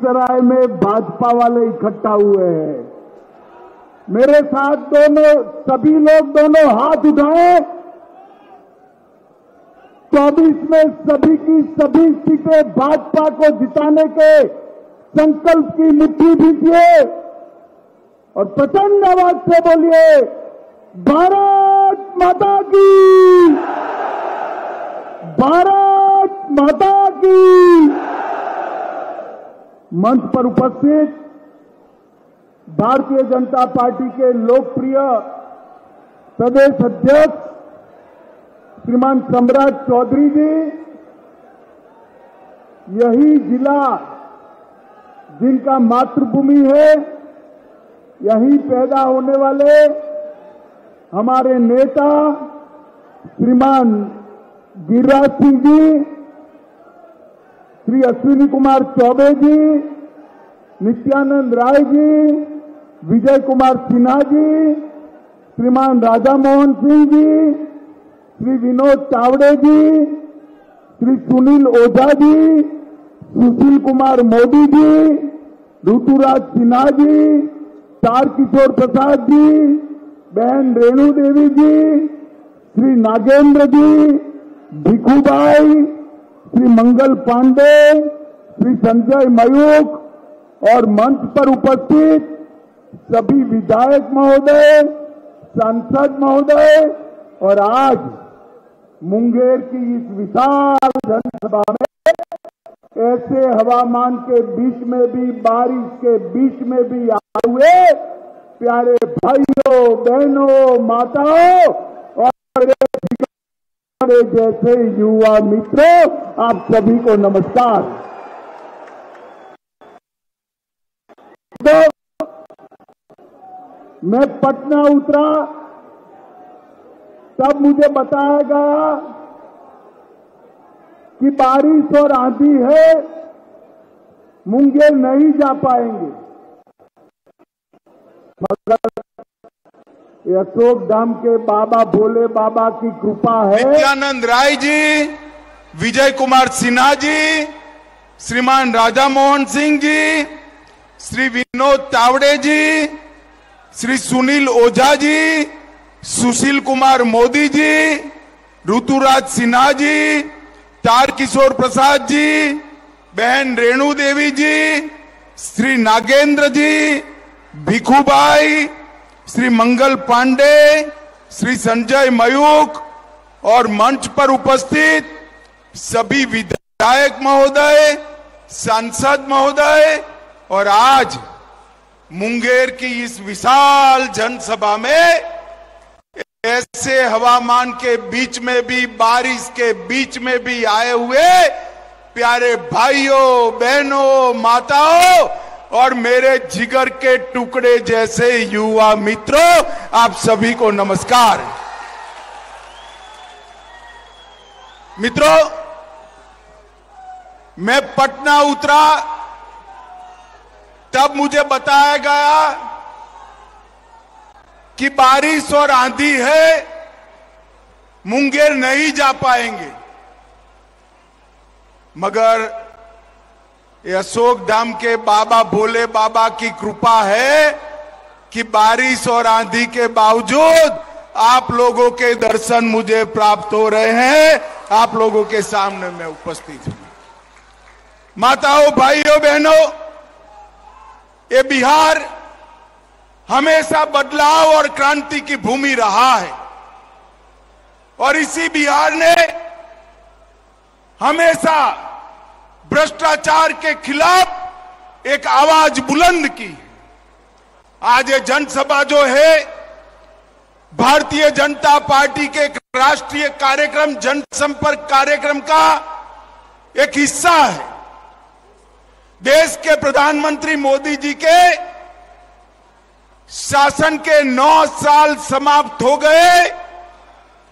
लखीसराय में भाजपा वाले इकट्ठा हुए हैं। मेरे साथ सभी लोग दोनों हाथ उठाएं। 24 में सभी की सभी सीटें भाजपा को जिताने के संकल्प की मुट्ठी भीजिए और प्रचंड आवाज से बोलिए, भारत माता की, भारत माता की। मंच पर उपस्थित भारतीय जनता पार्टी के लोकप्रिय प्रदेश अध्यक्ष श्रीमान सम्राट चौधरी जी, यही जिला जिनका मातृभूमि है, यहीं पैदा होने वाले हमारे नेता श्रीमान गिरिराज सिंह जी, श्री अश्विनी कुमार चौबे जी, नित्यानंद राय जी, विजय कुमार सिन्हा जी, श्रीमान राजा मोहन सिंह जी, श्री विनोद तावड़े जी, श्री सुनील ओझा जी, सुशील कुमार मोदी जी, ऋतुराज सिन्हा जी, तारकिशोर प्रसाद जी, बहन रेणु देवी जी, श्री नागेंद्र जी, भिखूभाई, श्री मंगल पांडे, श्री संजय मयूख और मंच पर उपस्थित सभी विधायक महोदय, सांसद महोदय और आज मुंगेर की इस विशाल जनसभा में ऐसे हवामान के बीच में भी, बारिश के बीच में भी आए हुए प्यारे भाइयों, बहनों, माताओं और मेरे जैसे युवा मित्रों, आप सभी को नमस्कार। तो मैं पटना उतरा तब मुझे बताया गया कि बारिश और आंधी है, मुंगेर नहीं जा पाएंगे, मगर अशोक धाम के बाबा भोले बाबा की कृपा है। नित्यानंद राय जी, विजय कुमार सिन्हा जी, श्रीमान राजा मोहन सिंह जी, श्री विनोद तावड़े जी, श्री सुनील ओझा जी, सुशील कुमार मोदी जी, ऋतुराज सिन्हा जी, तारकिशोर प्रसाद जी, बहन रेणु देवी जी, श्री नागेंद्र जी, भिखूभाई, श्री मंगल पांडे, श्री संजय मयूख और मंच पर उपस्थित सभी विधायक महोदय, सांसद महोदय और आज मुंगेर की इस विशाल जनसभा में ऐसे हवामान के बीच में भी, बारिश के बीच में भी आए हुए प्यारे भाइयों, बहनों, माताओं और मेरे जिगर के टुकड़े जैसे युवा मित्रों, आप सभी को नमस्कार। मित्रों, मैं पटना उतरा तब मुझे बताया गया कि बारिश और आंधी है, मुंगेर नहीं जा पाएंगे, मगर अशोक धाम के बाबा भोले बाबा की कृपा है कि बारिश और आंधी के बावजूद आप लोगों के दर्शन मुझे प्राप्त हो रहे हैं। आप लोगों के सामने मैं उपस्थित हूं। माताओं, भाइयों, बहनों, ये बिहार हमेशा बदलाव और क्रांति की भूमि रहा है और इसी बिहार ने हमेशा भ्रष्टाचार के खिलाफ एक आवाज बुलंद की। आज ये जनसभा जो है भारतीय जनता पार्टी के राष्ट्रीय कार्यक्रम, जनसंपर्क कार्यक्रम का एक हिस्सा है। देश के प्रधानमंत्री मोदी जी के शासन के 9 साल समाप्त हो गए।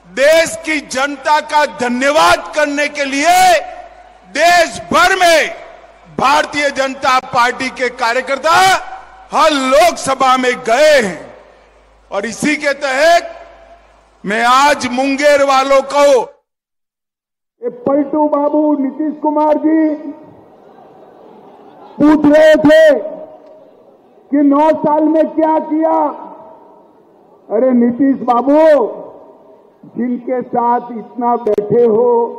देश की जनता का धन्यवाद करने के लिए देश भर में भारतीय जनता पार्टी के कार्यकर्ता हर लोकसभा में गए हैं और इसी के तहत मैं आज मुंगेर वालों को, पलटू बाबू, नीतीश कुमार जी, पूछ रहे थे कि 9 साल में क्या किया। अरे नीतीश बाबू, जिनके साथ इतना बैठे हो,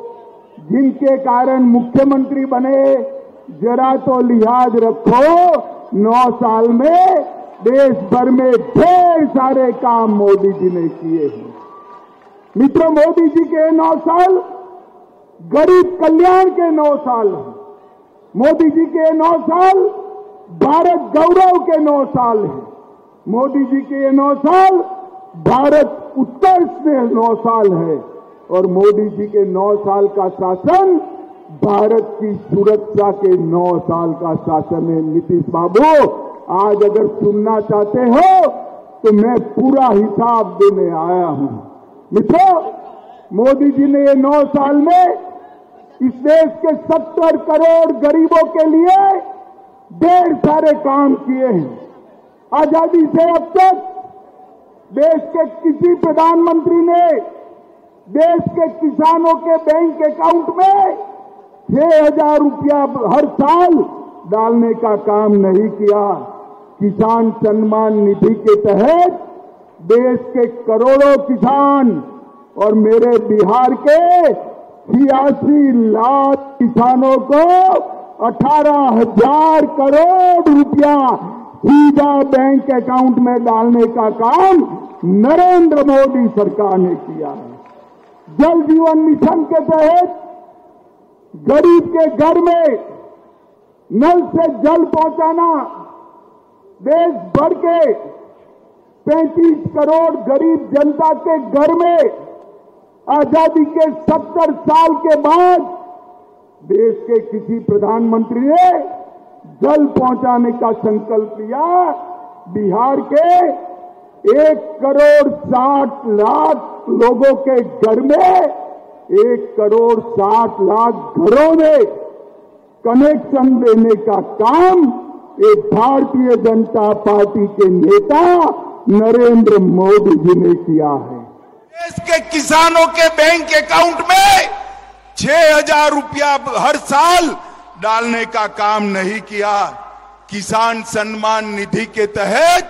जिनके कारण मुख्यमंत्री बने, जरा तो लिहाज रखो। 9 साल में देश भर में ढेर सारे काम मोदी जी ने किए हैं। मित्रों, मोदी जी के 9 साल गरीब कल्याण के 9 साल हैं। मोदी जी के 9 साल भारत गौरव के 9 साल हैं। मोदी जी के 9 साल भारत उत्कर्ष के 9 साल है। और मोदी जी के 9 साल का शासन भारत की सुरक्षा के 9 साल का शासन है। नीतीश बाबू, आज अगर सुनना चाहते हो तो मैं पूरा हिसाब देने आया हूं। मित्रों, मोदी जी ने ये 9 साल में इस देश के 70 करोड़ गरीबों के लिए ढेर सारे काम किए हैं। आजादी से अब तक देश के किसी प्रधानमंत्री ने देश के किसानों के बैंक अकाउंट में 6,000 रुपया हर साल डालने का काम नहीं किया। किसान सम्मान निधि के तहत देश के करोड़ों किसान और मेरे बिहार के 86 लाख किसानों को 18,000 करोड़ रुपया सीधा बैंक अकाउंट में डालने का काम नरेंद्र मोदी सरकार ने किया है। जल जीवन मिशन के तहत गरीब के घर में नल से जल पहुंचाना, देश भर के 35 करोड़ गरीब जनता के घर में आजादी के 70 साल के बाद देश के किसी प्रधानमंत्री ने जल पहुंचाने का संकल्प लिया। बिहार के 1,60,00,000 लोगों के घर में, 1,60,00,000 घरों में कनेक्शन देने का काम एक भारतीय जनता पार्टी के नेता नरेंद्र मोदी जी ने किया है। देश के किसानों के बैंक अकाउंट में 6,000 रुपया हर साल डालने का काम नहीं किया। किसान सम्मान निधि के तहत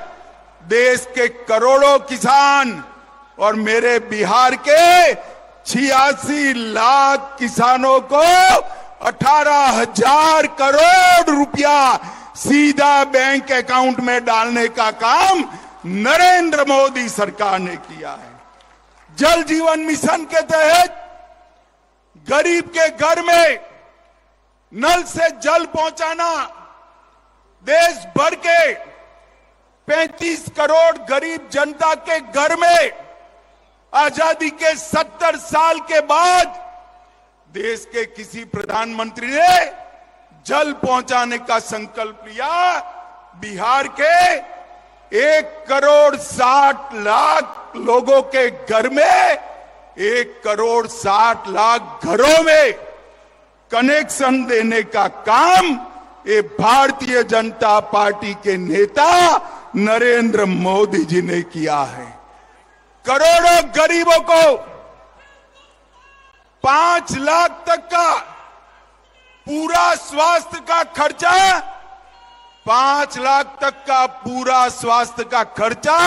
देश के करोड़ों किसान और मेरे बिहार के 86 लाख किसानों को 18,000 करोड़ रुपया सीधा बैंक अकाउंट में डालने का काम नरेंद्र मोदी सरकार ने किया है। जल जीवन मिशन के तहत गरीब के घर में नल से जल पहुंचाना, देश भर के 35 करोड़ गरीब जनता के घर में आजादी के 70 साल के बाद देश के किसी प्रधानमंत्री ने जल पहुंचाने का संकल्प लिया। बिहार के 1,60,00,000 लोगों के घर में, 1,60,00,000 घरों में कनेक्शन देने का काम ये भारतीय जनता पार्टी के नेता नरेंद्र मोदी जी ने किया है। करोड़ों गरीबों को 5 लाख तक का पूरा स्वास्थ्य का खर्चा, 5 लाख तक का पूरा स्वास्थ्य का खर्चा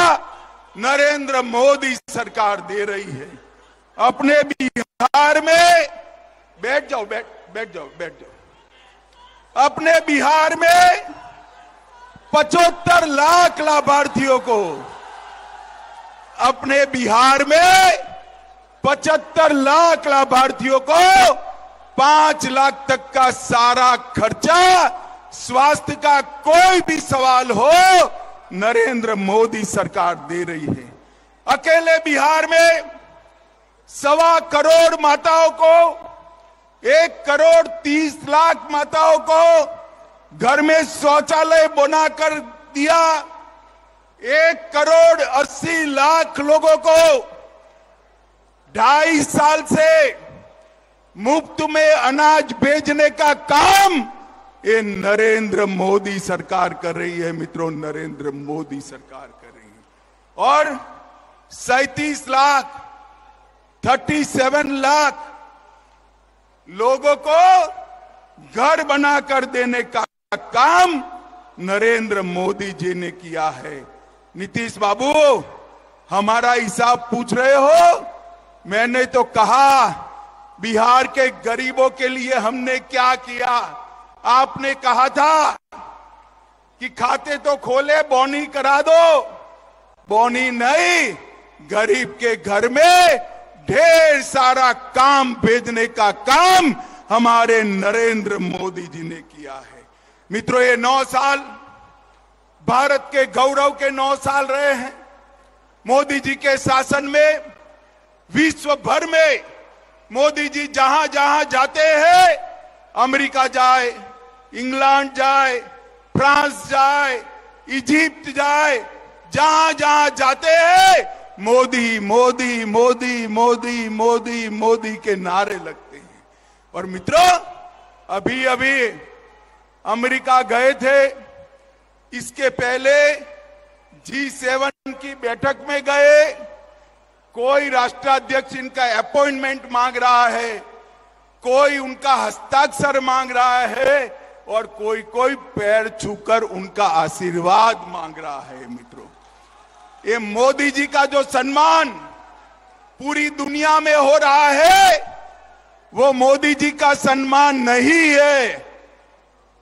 नरेंद्र मोदी सरकार दे रही है। अपने बिहार में बैठ जाओ। अपने बिहार में 75 लाख लाभार्थियों को, अपने बिहार में 75 लाख लाभार्थियों को 5 लाख तक का सारा खर्चा, स्वास्थ्य का कोई भी सवाल हो, नरेंद्र मोदी सरकार दे रही है। अकेले बिहार में 1.25 करोड़ माताओं को, 1,30,00,000 माताओं को घर में शौचालय बनाकर दिया। 1,80,00,000 लोगों को 2.5 साल से मुफ्त में अनाज भेजने का काम ये नरेंद्र मोदी सरकार कर रही है। मित्रों, नरेंद्र मोदी सरकार कर रही है। और 37 लाख 37 लाख लोगों को घर बनाकर देने का काम नरेंद्र मोदी जी ने किया है। नीतीश बाबू, हमारा हिसाब पूछ रहे हो? मैंने तो कहा बिहार के गरीबों के लिए हमने क्या किया। आपने कहा था कि खाते तो खोले, बोनी करा दो। बोनी नहीं, गरीब के घर में ढेर सारा काम भेजने का काम हमारे नरेंद्र मोदी जी ने किया है। मित्रों, ये 9 साल भारत के गौरव के 9 साल रहे हैं। मोदी जी के शासन में विश्व भर में मोदी जी जहां जहां जाते हैं, अमेरिका जाए, इंग्लैंड जाए, फ्रांस जाए, इजिप्ट जाए, जहां जहां जाते हैं मोदी मोदी मोदी मोदी मोदी मोदी के नारे लगते हैं। और मित्रों, अभी अभी अमेरिका गए थे, इसके पहले G7 की बैठक में गए। कोई राष्ट्राध्यक्ष इनका अपॉइंटमेंट मांग रहा है, कोई उनका हस्ताक्षर मांग रहा है और कोई कोई पैर छूकर उनका आशीर्वाद मांग रहा है। मित्रों, ये मोदी जी का जो सम्मान पूरी दुनिया में हो रहा है, वो मोदी जी का सम्मान नहीं है,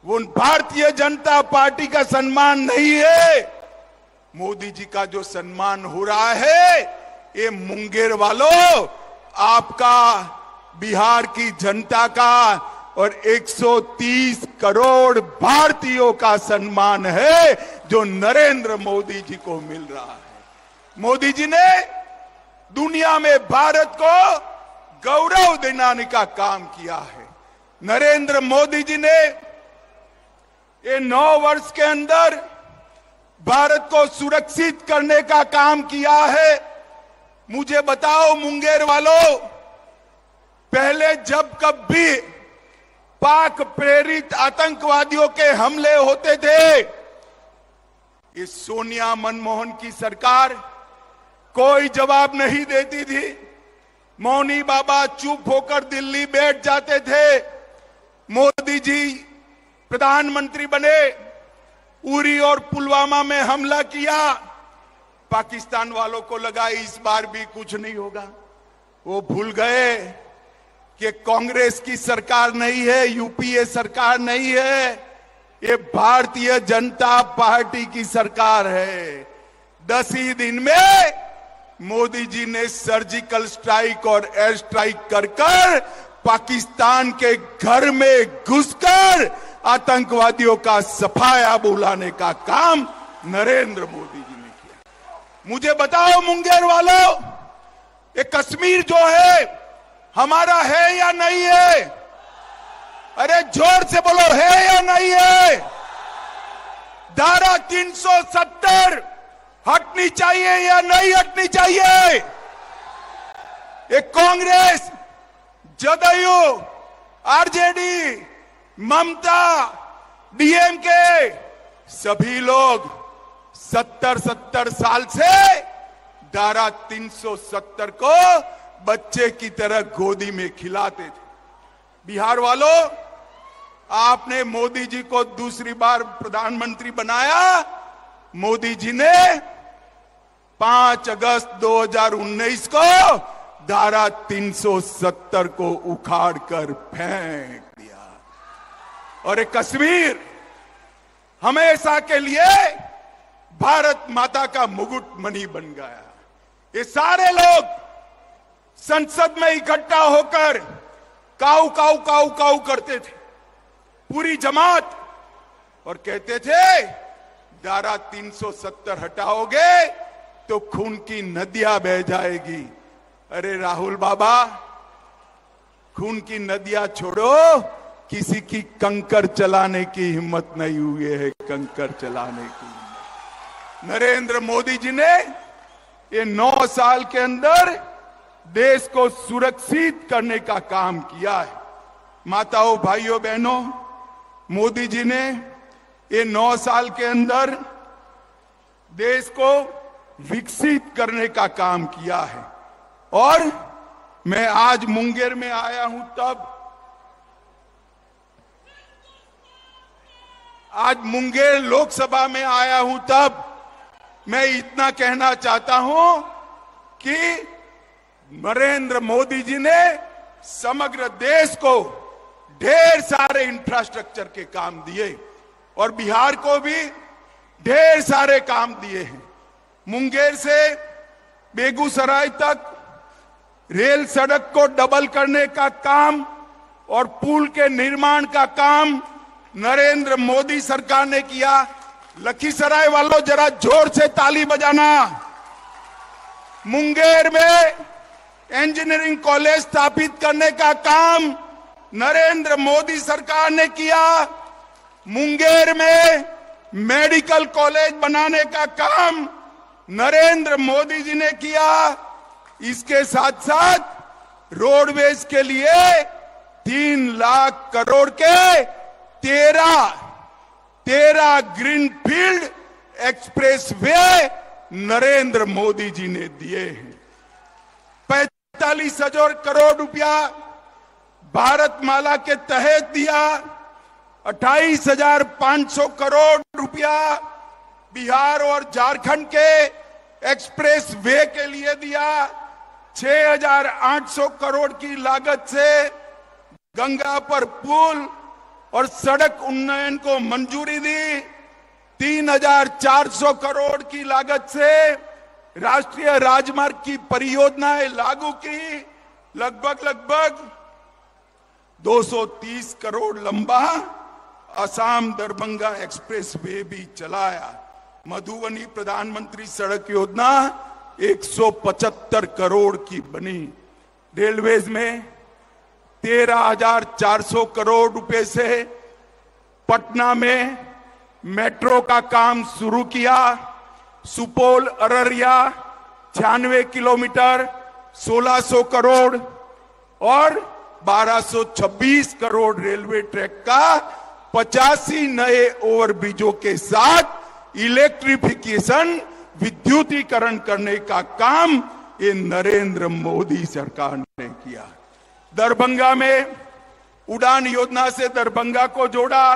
वो भारतीय जनता पार्टी का सम्मान नहीं है। मोदी जी का जो सम्मान हो रहा है, ये मुंगेर वालों, आपका, बिहार की जनता का और 130 करोड़ भारतीयों का सम्मान है जो नरेंद्र मोदी जी को मिल रहा है। मोदी जी ने दुनिया में भारत को गौरव दिलाने का काम किया है। नरेंद्र मोदी जी ने ये 9 वर्ष के अंदर भारत को सुरक्षित करने का काम किया है। मुझे बताओ मुंगेर वालों, पहले जब कभी पाक प्रेरित आतंकवादियों के हमले होते थे, ये सोनिया मनमोहन की सरकार कोई जवाब नहीं देती थी। मौनी बाबा चुप होकर दिल्ली बैठ जाते थे। मोदी जी प्रधानमंत्री बने, उरी और पुलवामा में हमला किया। पाकिस्तान वालों को लगा इस बार भी कुछ नहीं होगा। वो भूल गए कि कांग्रेस की सरकार नहीं है, यूपीए सरकार नहीं है, ये भारतीय जनता पार्टी की सरकार है। 10 ही दिन में मोदी जी ने सर्जिकल स्ट्राइक और एयर स्ट्राइक कर पाकिस्तान के घर में घुसकर आतंकवादियों का सफाया बुलाने का काम नरेंद्र मोदी जी ने किया। मुझे बताओ मुंगेर वालों, ये कश्मीर जो है हमारा है या नहीं है? अरे जोर से बोलो, है या नहीं है? धारा 370 हटनी चाहिए या नहीं हटनी चाहिए? ये कांग्रेस, जदयू, आरजेडी, ममता, डीएमके सभी लोग 70 साल से धारा 370 को बच्चे की तरह गोदी में खिलाते थे। बिहार वालों, आपने मोदी जी को दूसरी बार प्रधानमंत्री बनाया। मोदी जी ने 5 अगस्त 2019 को धारा 370 को उखाड़ कर फेंक दिया और एक कश्मीर हमेशा के लिए भारत माता का मुकुट मणि बन गया। ये सारे लोग संसद में इकट्ठा होकर काऊ काऊ काऊ काऊ करते थे, पूरी जमात, और कहते थे धारा 370 हटाओगे तो खून की नदियां बह जाएगी। अरे राहुल बाबा, खून की नदियां छोड़ो, किसी की कंकर चलाने की हिम्मत नहीं हुई है, कंकर चलाने की। नरेंद्र मोदी जी ने ये 9 साल के अंदर देश को सुरक्षित करने का काम किया है। माताओं, भाइयों, बहनों, मोदी जी ने ये 9 साल के अंदर देश को विकसित करने का काम किया है। और मैं आज मुंगेर में आया हूं, तब आज मुंगेर लोकसभा में आया हूं तब मैं इतना कहना चाहता हूं कि नरेंद्र मोदी जी ने समग्र देश को ढेर सारे इंफ्रास्ट्रक्चर के काम दिए और बिहार को भी ढेर सारे काम दिए हैं। मुंगेर से बेगूसराय तक रेल सड़क को डबल करने का काम और पुल के निर्माण का काम नरेंद्र मोदी सरकार ने किया। लखीसराय वालों जरा जोर से ताली बजाना। मुंगेर में इंजीनियरिंग कॉलेज स्थापित करने का काम नरेंद्र मोदी सरकार ने किया। मुंगेर में मेडिकल कॉलेज बनाने का काम नरेंद्र मोदी जी ने किया। इसके साथ साथ रोडवेज के लिए 3 लाख करोड़ के 13 ग्रीनफील्ड एक्सप्रेसवे नरेंद्र मोदी जी ने दिए हैं। 45,000 करोड़ रुपया भारतमाला के तहत दिया। 28,500 करोड़ रुपया बिहार और झारखंड के एक्सप्रेस वे के लिए दिया। 6,800 करोड़ की लागत से गंगा पर पुल और सड़क उन्नयन को मंजूरी दी। 3,400 करोड़ की लागत से राष्ट्रीय राजमार्ग की परियोजनाएं लागू की। लगभग 230 करोड़ लंबा असम दरभंगा एक्सप्रेस वे भी चलाया। मधुबनी प्रधानमंत्री सड़क योजना 175 करोड़ की बनी। रेलवेज में 13,400 करोड़ रुपए से पटना में मेट्रो का काम शुरू किया। सुपौल अररिया 96 किलोमीटर 1,600 करोड़ और 1,226 करोड़ रेलवे ट्रैक का 85 नए ओवरब्रिजों के साथ इलेक्ट्रिफिकेशन विद्युतीकरण करने का काम ये नरेंद्र मोदी सरकार ने किया। दरभंगा में उड़ान योजना से दरभंगा को जोड़ा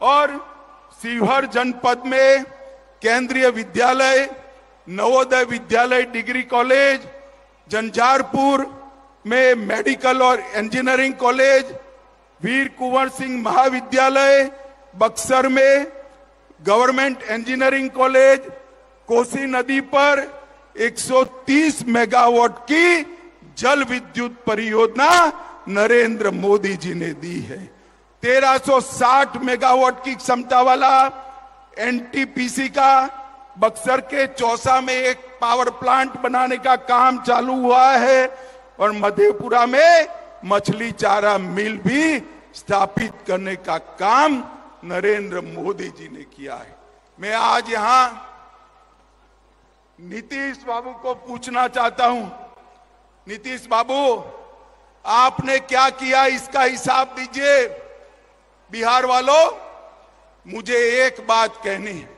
और शिवहर जनपद में केंद्रीय विद्यालय, नवोदय विद्यालय डिग्री कॉलेज, झंझारपुर में मेडिकल और इंजीनियरिंग कॉलेज, वीर कुंवर सिंह महाविद्यालय, बक्सर में गवर्नमेंट इंजीनियरिंग कॉलेज, कोसी नदी पर 130 मेगावाट की जल विद्युत परियोजना नरेंद्र मोदी जी ने दी है। 1360 मेगावाट की क्षमता वाला एनटीपीसी का बक्सर के चौसा में एक पावर प्लांट बनाने का काम चालू हुआ है और मधेपुरा में मछली चारा मिल भी स्थापित करने का काम नरेंद्र मोदी जी ने किया है। मैं आज यहां नीतीश बाबू को पूछना चाहता हूं, नीतीश बाबू आपने क्या किया इसका हिसाब दीजिए। बिहार वालों, मुझे एक बात कहनी है,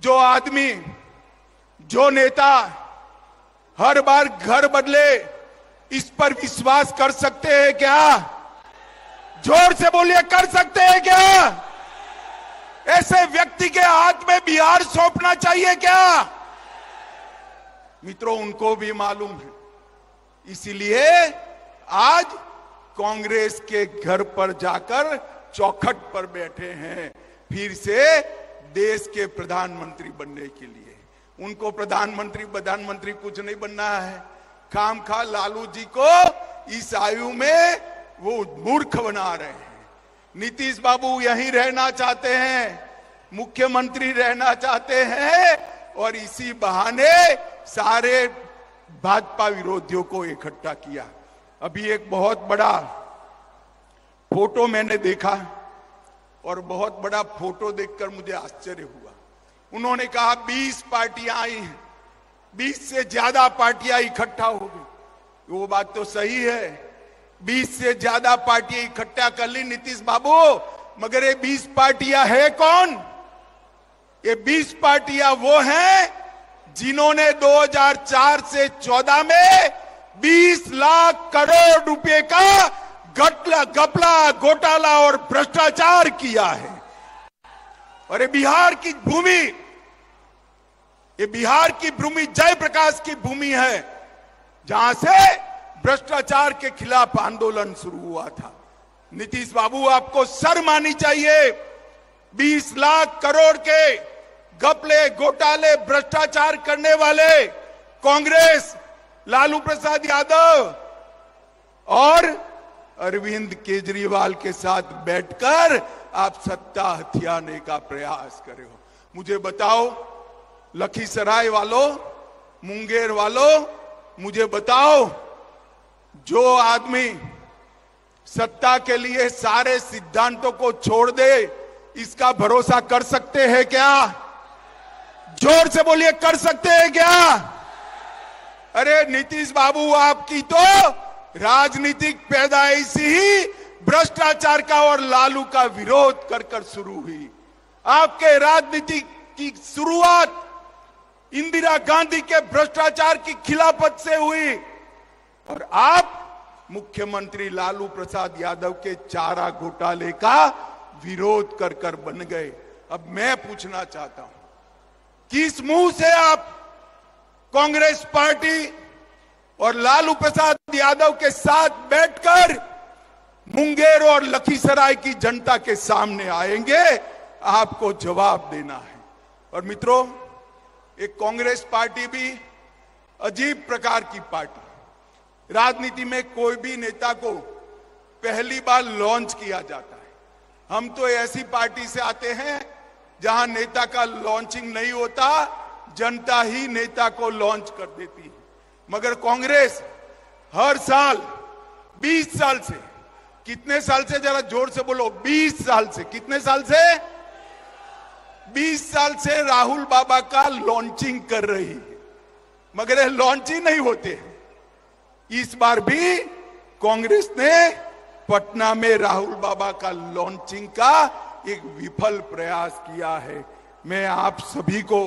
जो आदमी, जो नेता हर बार घर बदले, इस पर विश्वास कर सकते हैं क्या? जोर से बोलिए, कर सकते हैं क्या? ऐसे व्यक्ति के हाथ में बिहार सौंपना चाहिए क्या? मित्रों, उनको भी मालूम है, इसीलिए आज कांग्रेस के घर पर जाकर चौखट पर बैठे हैं फिर से देश के प्रधानमंत्री बनने के लिए। उनको प्रधानमंत्री कुछ नहीं बनना है। खामखा लालू जी को इस आयु में वो मूर्ख बना रहे हैं। नीतीश बाबू यहीं रहना चाहते हैं, मुख्यमंत्री रहना चाहते हैं और इसी बहाने सारे भाजपा विरोधियों को इकट्ठा किया। अभी एक बहुत बड़ा फोटो मैंने देखा और बहुत बड़ा फोटो देखकर मुझे आश्चर्य हुआ। उन्होंने कहा 20 पार्टियां आई हैं, 20 से ज्यादा पार्टियां इकट्ठा हो गई। वो बात तो सही है, 20 से ज्यादा पार्टियां इकट्ठा कर ली नीतीश बाबू, मगर ये 20 पार्टियां है कौन? ये 20 पार्टियां वो हैं जिन्होंने 2004 से 14 में 20 लाख करोड़ रुपए का घपला, घोटाला और भ्रष्टाचार किया है। और ये बिहार की भूमि जयप्रकाश की भूमि है, जहां से भ्रष्टाचार के खिलाफ आंदोलन शुरू हुआ था। नीतीश बाबू, आपको शर्म आनी चाहिए। 20 लाख करोड़ के घपले, घोटाले, भ्रष्टाचार करने वाले कांग्रेस, लालू प्रसाद यादव और अरविंद केजरीवाल के साथ बैठकर आप सत्ता हथियाने का प्रयास कर रहे हो। मुझे बताओ, लखीसराय वालों, मुंगेर वालों, मुझे बताओ, जो आदमी सत्ता के लिए सारे सिद्धांतों को छोड़ दे, इसका भरोसा कर सकते हैं क्या? जोर से बोलिए, कर सकते हैं क्या? अरे नीतीश बाबू, आपकी तो राजनीतिक पैदाइश ही भ्रष्टाचार का और लालू का विरोध कर कर शुरू हुई। आपके राजनीति की शुरुआत इंदिरा गांधी के भ्रष्टाचार की खिलाफत से हुई और आप मुख्यमंत्री लालू प्रसाद यादव के चारा घोटाले का विरोध कर कर बन गए। अब मैं पूछना चाहता हूं, किस मुंह से आप कांग्रेस पार्टी और लालू प्रसाद यादव के साथ बैठकर मुंगेर और लखीसराय की जनता के सामने आएंगे? आपको जवाब देना है। और मित्रों, एक कांग्रेस पार्टी भी अजीब प्रकार की पार्टी। राजनीति में कोई भी नेता को पहली बार लॉन्च किया जाता है। हम तो ऐसी पार्टी से आते हैं जहां नेता का लॉन्चिंग नहीं होता, जनता ही नेता को लॉन्च कर देती है। मगर कांग्रेस हर साल 20 साल से, कितने साल से, जरा जोर से बोलो, 20 साल से, कितने साल से? 20 साल से राहुल बाबा का लॉन्चिंग कर रही है, मगर ये लॉन्च ही नहीं होते। इस बार भी कांग्रेस ने पटना में राहुल बाबा का लॉन्चिंग का एक विफल प्रयास किया है। मैं आप सभी को,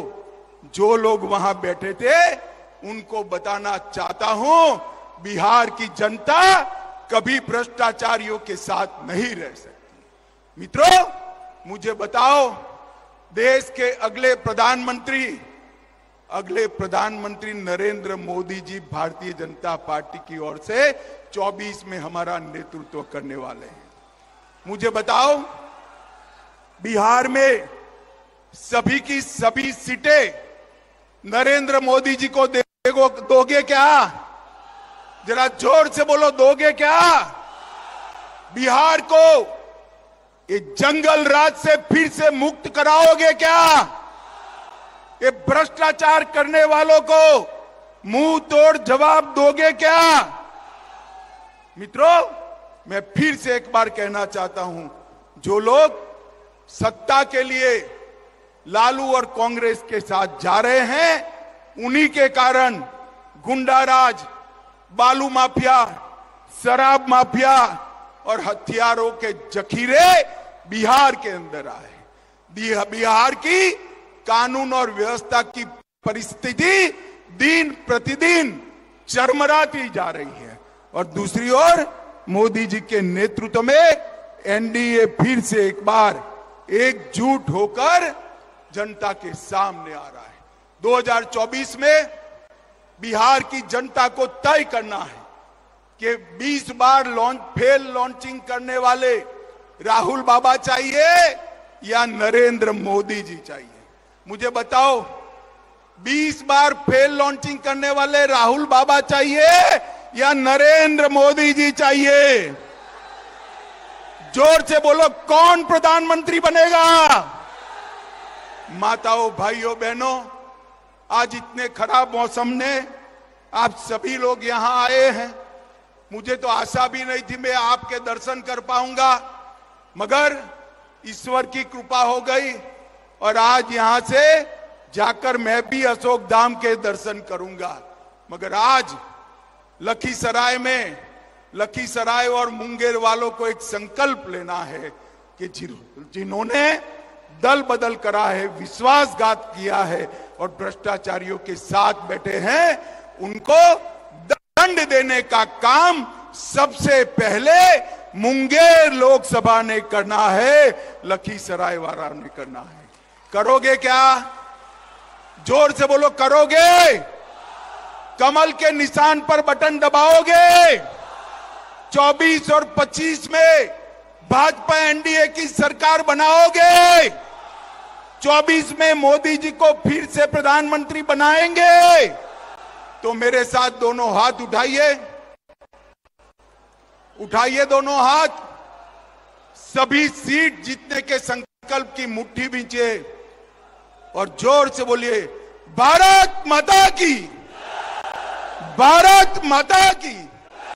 जो लोग वहां बैठे थे, उनको बताना चाहता हूं, बिहार की जनता कभी भ्रष्टाचारियों के साथ नहीं रह सकती। मित्रों, मुझे बताओ, देश के अगले प्रधानमंत्री नरेंद्र मोदी जी भारतीय जनता पार्टी की ओर से 24 में हमारा नेतृत्व करने वाले हैं। मुझे बताओ, बिहार में सभी की सभी सीटें नरेंद्र मोदी जी को दोगे क्या? जरा जोर से बोलो, दोगे क्या? बिहार को ये जंगल राज से फिर से मुक्त कराओगे क्या? ये भ्रष्टाचार करने वालों को मुंह तोड़ जवाब दोगे क्या? मित्रों, मैं फिर से एक बार कहना चाहता हूं, जो लोग सत्ता के लिए लालू और कांग्रेस के साथ जा रहे हैं, उन्हीं के कारण गुंडाराज, बालू माफिया, शराब माफिया और हथियारों के जखीरे बिहार के अंदर आए। बिहार की कानून और व्यवस्था की परिस्थिति दिन प्रतिदिन चरमराती जा रही है और दूसरी ओर मोदी जी के नेतृत्व में एनडीए फिर से एक बार एकजुट होकर जनता के सामने आ रहा है। 2024 में बिहार की जनता को तय करना है कि 20 बार लॉन्चिंग करने वाले राहुल बाबा चाहिए या नरेंद्र मोदी जी चाहिए। मुझे बताओ, 20 बार फेल लॉन्चिंग करने वाले राहुल बाबा चाहिए या नरेंद्र मोदी जी चाहिए? जोर से बोलो, कौन प्रधानमंत्री बनेगा? माताओं, भाइयों, बहनों, आज इतने खराब मौसम ने आप सभी लोग यहां आए हैं। मुझे तो आशा भी नहीं थी मैं आपके दर्शन कर पाऊंगा, मगर ईश्वर की कृपा हो गई और आज यहां से जाकर मैं भी अशोक धाम के दर्शन करूंगा। मगर आज लखीसराय और मुंगेर वालों को एक संकल्प लेना है कि जिन्होंने दल बदल करा है, विश्वासघात किया है और भ्रष्टाचारियों के साथ बैठे हैं, उनको दंड देने का काम सबसे पहले मुंगेर लोकसभा ने करना है, लखीसराय वाला ने करना है। करोगे क्या? जोर से बोलो, करोगे? कमल के निशान पर बटन दबाओगे? 24 और 25 में भाजपा एनडीए की सरकार बनाओगे? 24 में मोदी जी को फिर से प्रधानमंत्री बनाएंगे? तो मेरे साथ दोनों हाथ उठाइए, उठाइए दोनों हाथ। सभी सीट जीतने के संकल्प की मुट्ठी भींचिए और जोर से बोलिए, भारत माता की, भारत माता की।